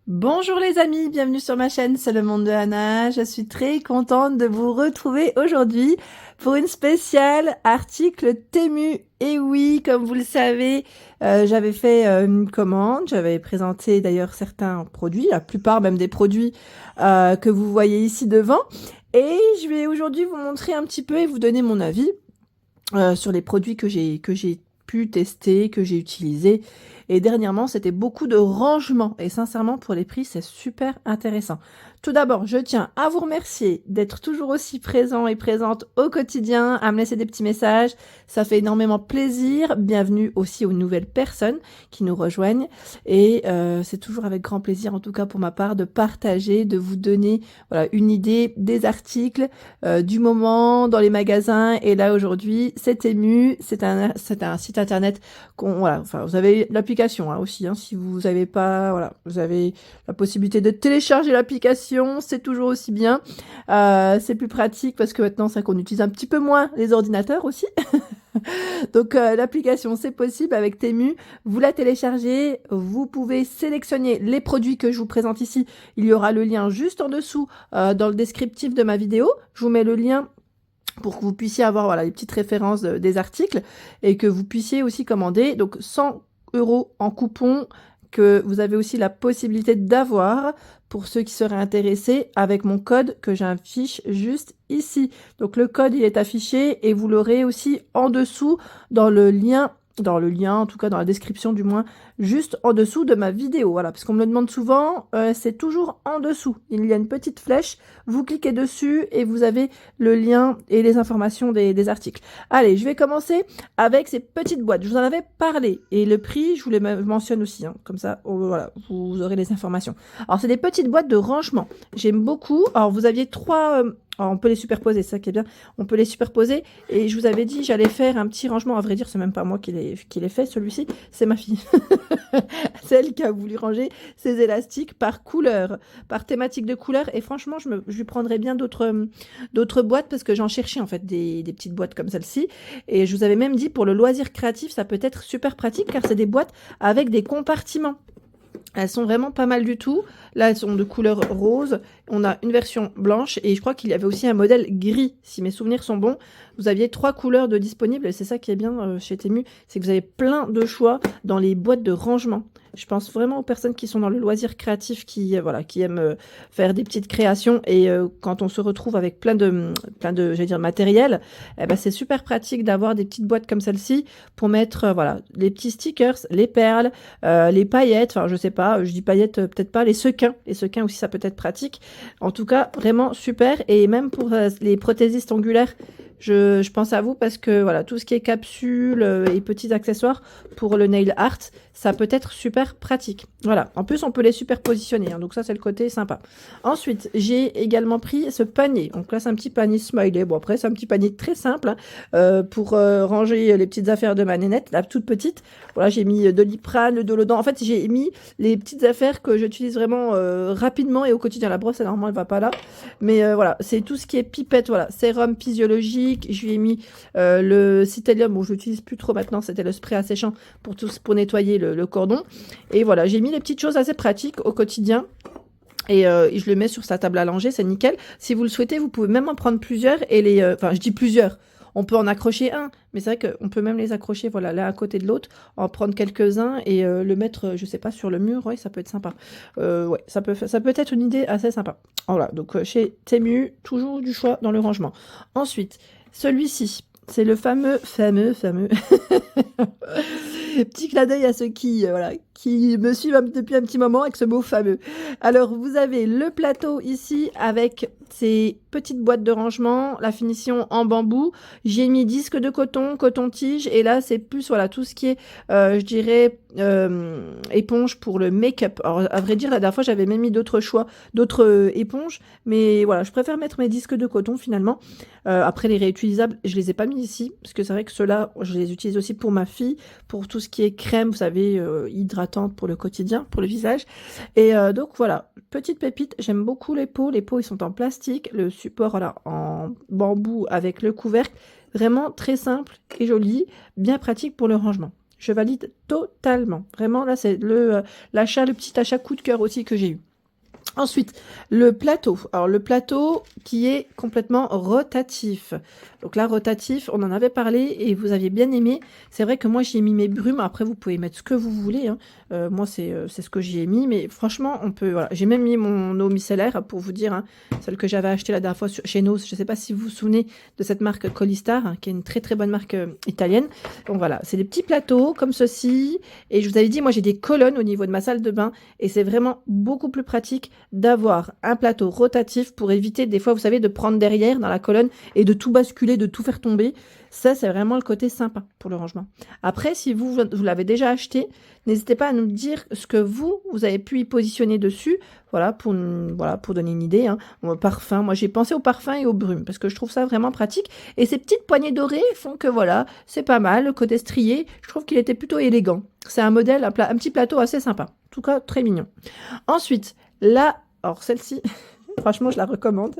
Bonjour les amis, bienvenue sur ma chaîne, c'est le monde de Anna. Je suis très contente de vous retrouver aujourd'hui pour une spéciale article Temu. Et oui, comme vous le savez, j'avais fait une commande, j'avais présenté d'ailleurs certains produits, la plupart même des produits que vous voyez ici devant. Et je vais aujourd'hui vous montrer un petit peu et vous donner mon avis sur les produits que j'ai pu tester, que j'ai utilisés. Et dernièrement, c'était beaucoup de rangements. Et sincèrement, pour les prix, c'est super intéressant. Tout d'abord, je tiens à vous remercier d'être toujours aussi présent et présente au quotidien, à me laisser des petits messages. Ça fait énormément plaisir. Bienvenue aussi aux nouvelles personnes qui nous rejoignent. Et c'est toujours avec grand plaisir, en tout cas pour ma part, de partager, de vous donner voilà, une idée des articles du moment dans les magasins. Et là, aujourd'hui, c'est Temu. C'est un site internet voilà, enfin, vous avez l'application aussi, si vous n'avez pas, voilà, vous avez la possibilité de télécharger l'application, c'est toujours aussi bien. C'est plus pratique parce que maintenant, c'est qu'on utilise un petit peu moins les ordinateurs aussi. Donc l'application, c'est possible avec Temu. Vous la téléchargez, vous pouvez sélectionner les produits que je vous présente ici. Il y aura le lien juste en dessous dans le descriptif de ma vidéo. Je vous mets le lien pour que vous puissiez avoir voilà, les petites références des articles et que vous puissiez aussi commander. Donc 100 € en coupon que vous avez aussi la possibilité d'avoir pour ceux qui seraient intéressés avec mon code que j'affiche juste ici. Donc le code il est affiché et vous l'aurez aussi en dessous dans le lien, en tout cas dans la description du moins, juste en dessous de ma vidéo. Voilà, parce qu'on me le demande souvent, c'est toujours en dessous. Il y a une petite flèche, vous cliquez dessus et vous avez le lien et les informations des articles. Allez, je vais commencer avec ces petites boîtes. Je vous en avais parlé et le prix, je vous les mentionne aussi, comme ça, voilà, vous aurez les informations. Alors, c'est des petites boîtes de rangement. J'aime beaucoup. Alors, vous aviez trois... alors, on peut les superposer, c'est ça qui est bien. On peut les superposer. Et je vous avais dit, j'allais faire un petit rangement. À vrai dire, c'est même pas moi qui l'ai fait, celui-ci. C'est ma fille. Celle qui a voulu ranger ses élastiques par couleur, par thématique de couleur. Et franchement, je lui prendrais bien d'autres boîtes parce que j'en cherchais en fait des petites boîtes comme celle-ci. Et je vous avais même dit pour le loisir créatif, ça peut être super pratique car c'est des boîtes avec des compartiments. Elles sont vraiment pas mal du tout. Là, elles sont de couleur rose. On a une version blanche et je crois qu'il y avait aussi un modèle gris. Si mes souvenirs sont bons, vous aviez 3 couleurs de disponibles et c'est ça qui est bien chez Temu, c'est que vous avez plein de choix dans les boîtes de rangement. Je pense vraiment aux personnes qui sont dans le loisir créatif, qui aiment faire des petites créations et quand on se retrouve avec plein de j'allais dire matériel, eh ben c'est super pratique d'avoir des petites boîtes comme celle-ci pour mettre voilà les petits stickers, les perles, les paillettes. Enfin, je sais pas, je dis paillettes peut-être pas, les sequins. Les sequins aussi, ça peut être pratique. En tout cas, vraiment super. Et même pour les prothésistes ongulaires, je pense à vous parce que voilà, tout ce qui est capsules et petits accessoires pour le nail art, ça peut être super pratique. Voilà. En plus, on peut les superpositionner. Donc ça, c'est le côté sympa. Ensuite, j'ai également pris ce panier. Donc là, c'est un petit panier smiley. Bon, après, c'est un petit panier très simple pour ranger les petites affaires de ma nénette, la toute petite. Voilà, j'ai mis de l'iprane, de l'odant. En fait, j'ai mis les petites affaires que j'utilise vraiment rapidement et au quotidien. La brosse, normalement, elle va pas là. Mais voilà, c'est tout ce qui est pipette. Voilà, sérum physiologique. Je lui ai mis le Citelium. Bon, je l'utilise plus trop maintenant. C'était le spray asséchant pour nettoyer le cordon. Et voilà, j'ai mis les petites choses assez pratiques au quotidien. Et je le mets sur sa table à langer, c'est nickel. Si vous le souhaitez, vous pouvez même en prendre plusieurs et enfin, je dis plusieurs. On peut en accrocher un, mais c'est vrai qu'on peut même les accrocher, voilà, l'un à côté de l'autre, en prendre quelques-uns et le mettre, je sais pas, sur le mur. Ouais, ça peut être sympa. Ouais, ça peut être une idée assez sympa. Voilà, donc chez Temu, toujours du choix dans le rangement. Ensuite, celui-ci, c'est le fameux petit clin d'œil à ceux qui me suivent depuis un petit moment avec ce mot fameux. Alors, vous avez le plateau ici avec ces petites boîtes de rangement, la finition en bambou. J'ai mis disque de coton, coton-tige, et là, c'est plus, voilà, tout ce qui est, je dirais, éponge pour le make-up. Alors, à vrai dire, la dernière fois, j'avais même mis d'autres choix, d'autres éponges, mais voilà, je préfère mettre mes disques de coton, finalement. Après, les réutilisables, je les ai pas mis ici, parce que c'est vrai que ceux-là, je les utilise aussi pour ma fille, pour tout ce qui est crème, vous savez, hydratante pour le quotidien, pour le visage. Et donc voilà, petite pépite, j'aime beaucoup les pots. Les pots, ils sont en plastique, le support voilà, en bambou avec le couvercle. Vraiment très simple et joli, bien pratique pour le rangement. Je valide totalement. Vraiment, là, c'est le petit achat coup de cœur aussi que j'ai eu. Ensuite, le plateau. Alors, le plateau qui est complètement rotatif. Donc là, rotatif, on en avait parlé et vous aviez bien aimé. C'est vrai que moi, j'y ai mis mes brumes. Après, vous pouvez mettre ce que vous voulez, hein. Moi, c'est ce que j'y ai mis. Mais franchement, on peut... Voilà. J'ai même mis mon eau micellaire pour vous dire, hein, celle que j'avais achetée la dernière fois chez Nos. Je ne sais pas si vous vous souvenez de cette marque Colistar, hein, qui est une très très bonne marque italienne. Donc voilà, c'est des petits plateaux comme ceci. Et je vous avais dit, moi, j'ai des colonnes au niveau de ma salle de bain. Et c'est vraiment beaucoup plus pratique d'avoir un plateau rotatif pour éviter des fois, vous savez, de prendre derrière dans la colonne et de tout basculer, de tout faire tomber. Ça, c'est vraiment le côté sympa pour le rangement. Après, si vous l'avez déjà acheté, n'hésitez pas à nous dire ce que vous avez pu y positionner dessus. Voilà, pour donner une idée, hein. Parfum, moi j'ai pensé au parfum et aux brumes parce que je trouve ça vraiment pratique. Et ces petites poignées dorées font que voilà, c'est pas mal. Le côté strié, je trouve qu'il était plutôt élégant. C'est un modèle, un petit plateau assez sympa. En tout cas, très mignon. Ensuite, là, alors celle-ci, franchement, je la recommande.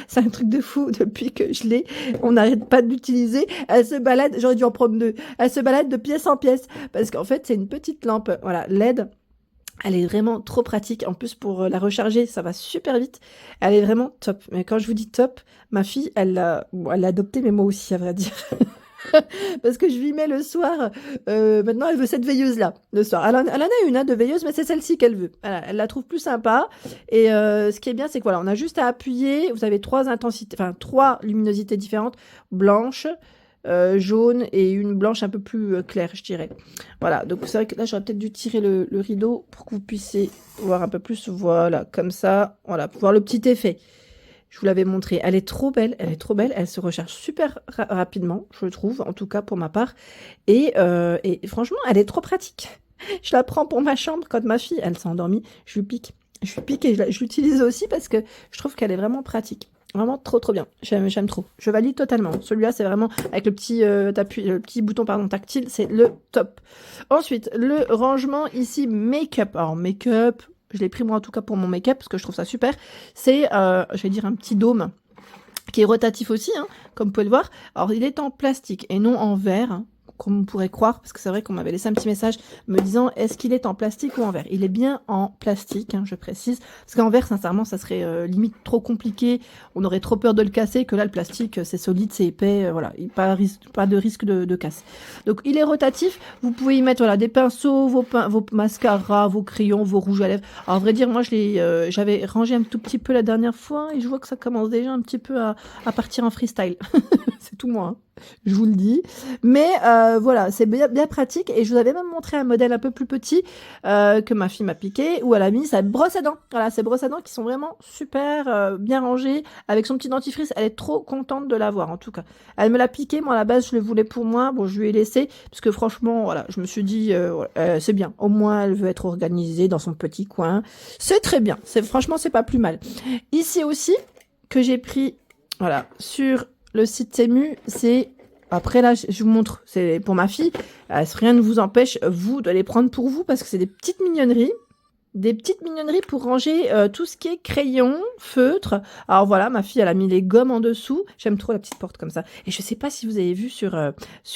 C'est un truc de fou depuis que je l'ai. On n'arrête pas de l'utiliser. Elle se balade, j'aurais dû en prendre 2. Elle se balade de pièce en pièce parce qu'en fait, c'est une petite lampe, voilà, LED. Elle est vraiment trop pratique. En plus, pour la recharger, ça va super vite. Elle est vraiment top. Mais quand je vous dis top, ma fille, elle l'a adoptée, mais moi aussi, à vrai dire. Parce que je lui mets le soir. Maintenant, elle veut cette veilleuse-là, le soir. Elle en a une, hein, de veilleuse, mais c'est celle-ci qu'elle veut. Elle la trouve plus sympa. Et ce qui est bien, c'est que voilà, on a juste à appuyer. Vous avez 3 intensités, enfin 3 luminosités différentes, blanche, jaune et une blanche un peu plus claire, je dirais. Voilà, donc c'est vrai que là, j'aurais peut-être dû tirer le rideau pour que vous puissiez voir un peu plus. Voilà, comme ça, voilà, pour voir le petit effet. Je vous l'avais montré. Elle est trop belle, elle se recharge super rapidement, je trouve, en tout cas pour ma part. Et franchement, elle est trop pratique. Je la prends pour ma chambre quand ma fille, elle s'est endormie, je lui pique. Je lui pique et je l'utilise aussi parce que je trouve qu'elle est vraiment pratique. Vraiment trop trop bien. J'aime trop. Je valide totalement. Celui-là, c'est vraiment avec le petit bouton tactile, c'est le top. Ensuite, le rangement ici make-up. Alors make-up, je l'ai pris moi en tout cas pour mon make-up parce que je trouve ça super. C'est, je vais dire, un petit dôme qui est rotatif aussi, hein, comme vous pouvez le voir. Alors il est en plastique et non en verre, hein, comme on pourrait croire, parce que c'est vrai qu'on m'avait laissé un petit message me disant est-ce qu'il est en plastique ou en verre. Il est bien en plastique, hein, je précise, parce qu'en verre, sincèrement, ça serait limite trop compliqué, on aurait trop peur de le casser, que là, le plastique, c'est solide, c'est épais, voilà, pas de risque de casse. Donc, il est rotatif, vous pouvez y mettre voilà, des pinceaux, vos mascaras, vos crayons, vos rouges à lèvres. Alors, à vrai dire, moi, j'avais rangé un tout petit peu la dernière fois, et je vois que ça commence déjà un petit peu à partir en freestyle. C'est tout moi, hein, je vous le dis. Mais voilà, c'est bien pratique. Et je vous avais même montré un modèle un peu plus petit que ma fille m'a piqué, où elle a mis sa brosse à dents. Voilà, ces brosses à dents qui sont vraiment super bien rangées, avec son petit dentifrice. Elle est trop contente de l'avoir, en tout cas. Elle me l'a piqué, moi à la base je le voulais pour moi. Bon, je lui ai laissé, parce que franchement, voilà, je me suis dit, c'est bien. Au moins, elle veut être organisée dans son petit coin. C'est très bien. Franchement, c'est pas plus mal. Ici aussi, que j'ai pris, voilà, sur le site Temu, c'est... Après, là, je vous montre, c'est pour ma fille. Rien ne vous empêche, vous, de les prendre pour vous, parce que c'est des petites mignonneries. Des petites mignonneries pour ranger tout ce qui est crayon, feutre. Alors voilà, ma fille, elle a mis les gommes en dessous. J'aime trop la petite porte comme ça. Et je sais pas si vous avez vu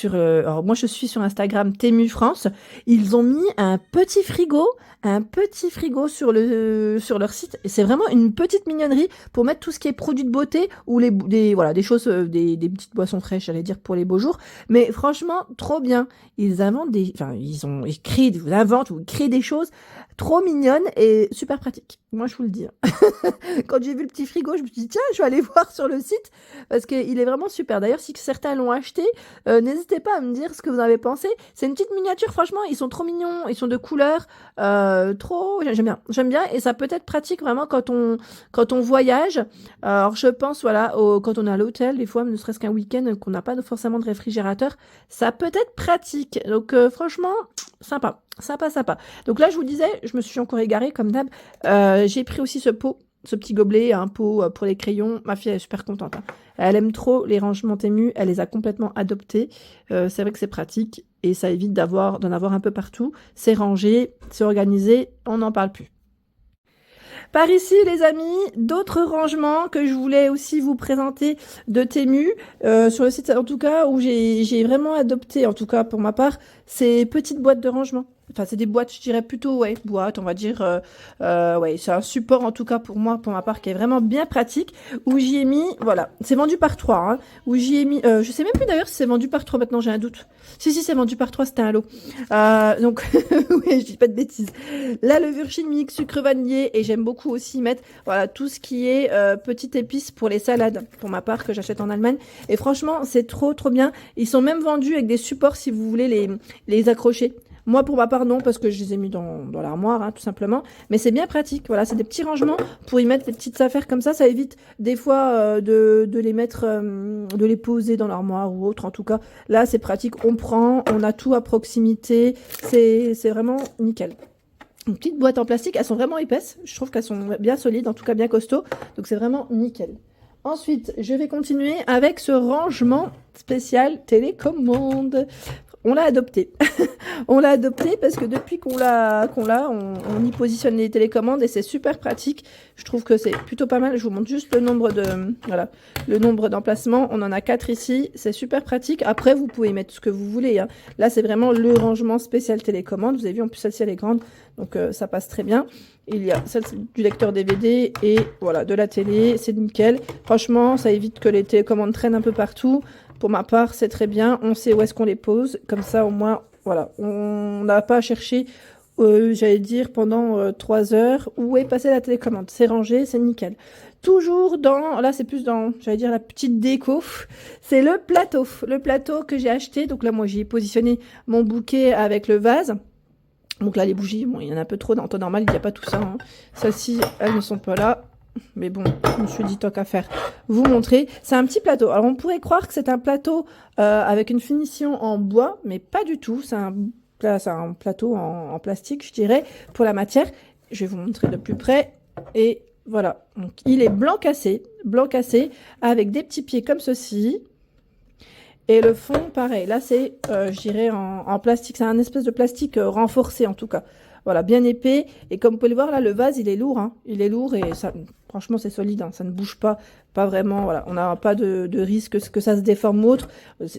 alors moi, je suis sur Instagram Temu France. Ils ont mis un petit frigo sur leur site. Et c'est vraiment une petite mignonnerie pour mettre tout ce qui est produits de beauté ou des choses, des petites boissons fraîches, j'allais dire, pour les beaux jours. Mais franchement, trop bien. Ils créent des choses trop mignonne et super pratique. Moi, je vous le dis. Quand j'ai vu le petit frigo, je me suis dit, tiens, je vais aller voir sur le site parce qu'il est vraiment super. D'ailleurs, si certains l'ont acheté, n'hésitez pas à me dire ce que vous en avez pensé. C'est une petite miniature, franchement, ils sont trop mignons, ils sont de couleur, j'aime bien. Et ça peut être pratique vraiment quand on voyage. Alors, je pense, voilà, quand on est à l'hôtel, des fois, ne serait-ce qu'un week-end, qu'on n'a pas forcément de réfrigérateur, ça peut être pratique. Donc, franchement, sympa. Donc là, je vous disais, je me suis encore égarée comme d'hab. J'ai pris aussi ce petit gobelet, un pot pour les crayons. Ma fille, elle est super contente, hein. Elle aime trop les rangements Temu. Elle les a complètement adoptés. C'est vrai que c'est pratique et ça évite d'en avoir un peu partout. C'est rangé, c'est organisé, on n'en parle plus. Par ici, les amis, d'autres rangements que je voulais aussi vous présenter de Temu, sur le site en tout cas, où j'ai vraiment adopté, en tout cas pour ma part, ces petites boîtes de rangement. Enfin, c'est des boîtes, je dirais plutôt, ouais, boîtes, on va dire, ouais, c'est un support en tout cas pour moi, pour ma part, qui est vraiment bien pratique, où j'y ai mis, voilà, c'est vendu par 3, hein, où j'y ai mis, je sais même plus d'ailleurs si c'est vendu par 3 maintenant, j'ai un doute. Si, c'est vendu par 3, c'était un lot. Donc, oui, je dis pas de bêtises. La levure chimique, sucre vanillé, et j'aime beaucoup aussi mettre, voilà, tout ce qui est petite épice pour les salades, pour ma part, que j'achète en Allemagne. Et franchement, c'est trop bien. Ils sont même vendus avec des supports si vous voulez les accrocher. Moi, pour ma part, non, parce que je les ai mis dans l'armoire, hein, tout simplement. Mais c'est bien pratique. Voilà, c'est des petits rangements pour y mettre des petites affaires comme ça. Ça évite des fois de les mettre, de les poser dans l'armoire ou autre. En tout cas, là, c'est pratique. On prend, on a tout à proximité. C'est vraiment nickel. Une petite boîte en plastique. Elles sont vraiment épaisses. Je trouve qu'elles sont bien solides, en tout cas bien costauds. Donc, c'est vraiment nickel. Ensuite, je vais continuer avec ce rangement spécial télécommande. On l'a adopté. On l'a adopté parce que depuis qu'on on y positionne les télécommandes et c'est super pratique. Je trouve que c'est plutôt pas mal. Je vous montre juste le nombre le nombre d'emplacements. On en a 4 ici. C'est super pratique. Après, vous pouvez mettre ce que vous voulez, hein. Là, c'est vraiment le rangement spécial télécommande. Vous avez vu, en plus, celle-ci, elle est grande. Donc, ça passe très bien. Il y a celle du lecteur DVD et voilà, de la télé. C'est nickel. Franchement, ça évite que les télécommandes traînent un peu partout. Pour ma part, c'est très bien. On sait où est-ce qu'on les pose. Comme ça, au moins, voilà, on n'a pas à chercher, j'allais dire, pendant 3 heures où est passée la télécommande. C'est rangé, c'est nickel. Toujours là, c'est plus dans, j'allais dire, la petite déco. C'est le plateau. Le plateau que j'ai acheté. Donc là, moi, j'y ai positionné mon bouquet avec le vase. Donc là, les bougies, bon, il y en a un peu trop. En temps normal, il n'y a pas tout ça, hein. Celles-ci, elles ne sont pas là. Mais bon, je me suis dit, tant qu'à faire, vous montrer. C'est un petit plateau. Alors, on pourrait croire que c'est un plateau avec une finition en bois, mais pas du tout. C'est un plateau en plastique, je dirais, pour la matière. Je vais vous montrer de plus près. Et voilà. Donc, il est blanc cassé, avec des petits pieds comme ceci. Et le fond, pareil. Là, c'est, je dirais, en plastique. C'est un espèce de plastique renforcé, en tout cas. Voilà, bien épais. Et comme vous pouvez le voir, là, le vase, il est lourd, hein. Il est lourd et ça, franchement, c'est solide, hein. Ça ne bouge pas vraiment. Voilà, on n'a pas de risque que ça se déforme ou autre.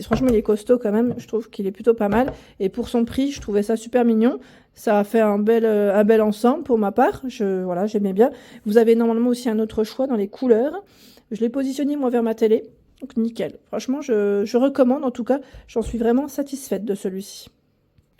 Franchement, il est costaud quand même. Je trouve qu'il est plutôt pas mal. Et pour son prix, je trouvais ça super mignon. Ça a fait un bel ensemble pour ma part. Voilà, j'aimais bien. Vous avez normalement aussi un autre choix dans les couleurs. Je l'ai positionné, moi, vers ma télé. Donc, nickel. Franchement, je recommande. En tout cas, j'en suis vraiment satisfaite de celui-ci.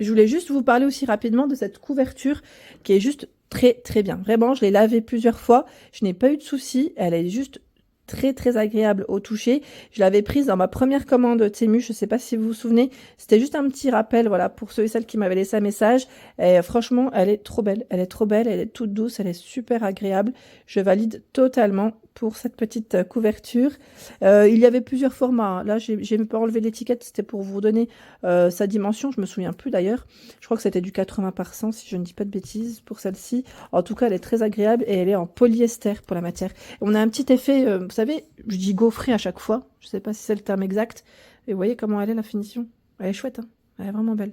Je voulais juste vous parler aussi rapidement de cette couverture qui est juste très bien. Vraiment, je l'ai lavée plusieurs fois. Je n'ai pas eu de soucis. Elle est juste très agréable au toucher. Je l'avais prise dans ma première commande Temu. Je ne sais pas si vous vous souvenez. C'était juste un petit rappel, voilà, pour ceux et celles qui m'avaient laissé un message. Et franchement, elle est trop belle. Elle est trop belle. Elle est toute douce. Elle est super agréable. Je valide totalement pour cette petite couverture. Il y avait plusieurs formats, hein. Là, j'ai même pas enlevé l'étiquette, c'était pour vous donner sa dimension. Je me souviens plus d'ailleurs. Je crois que c'était du 80 par 100, si je ne dis pas de bêtises, pour celle-ci. En tout cas, elle est très agréable et elle est en polyester pour la matière. On a un petit effet, vous savez, je dis gaufré à chaque fois. Je sais pas si c'est le terme exact. Et vous voyez comment elle est, la finition. Elle est chouette, hein. Elle est vraiment belle.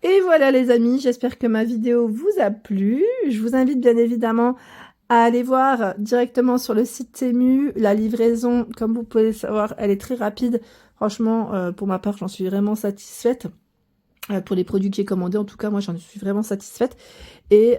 Et voilà les amis, j'espère que ma vidéo vous a plu. Je vous invite bien évidemment à aller voir directement sur le site Temu. La livraison, comme vous pouvez le savoir, elle est très rapide. Franchement, pour ma part, j'en suis vraiment satisfaite. Pour les produits que j'ai commandés, en tout cas, moi, j'en suis vraiment satisfaite. Et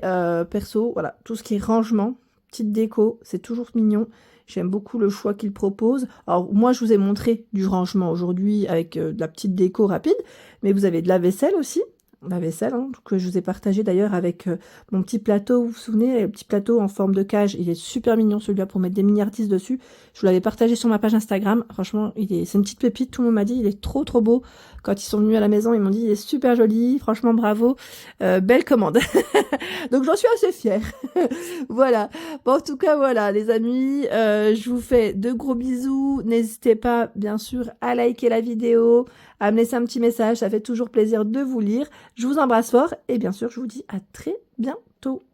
perso, voilà, tout ce qui est rangement, petite déco, c'est toujours mignon. J'aime beaucoup le choix qu'ils proposent. Alors, moi, je vous ai montré du rangement aujourd'hui avec de la petite déco rapide. Mais vous avez de la vaisselle aussi. La vaisselle, hein, que je vous ai partagé d'ailleurs avec mon petit plateau, vous vous souvenez, le petit plateau en forme de cage, il est super mignon celui-là pour mettre des mini-artistes dessus. Je vous l'avais partagé sur ma page Instagram, franchement, c'est une petite pépite, tout le monde m'a dit, il est trop beau. Quand ils sont venus à la maison, ils m'ont dit, il est super joli, franchement bravo, belle commande. Donc j'en suis assez fière. Voilà, bon en tout cas voilà les amis, je vous fais de gros bisous, n'hésitez pas bien sûr à liker la vidéo, à me laisser un petit message, ça fait toujours plaisir de vous lire. Je vous embrasse fort et bien sûr, je vous dis à très bientôt.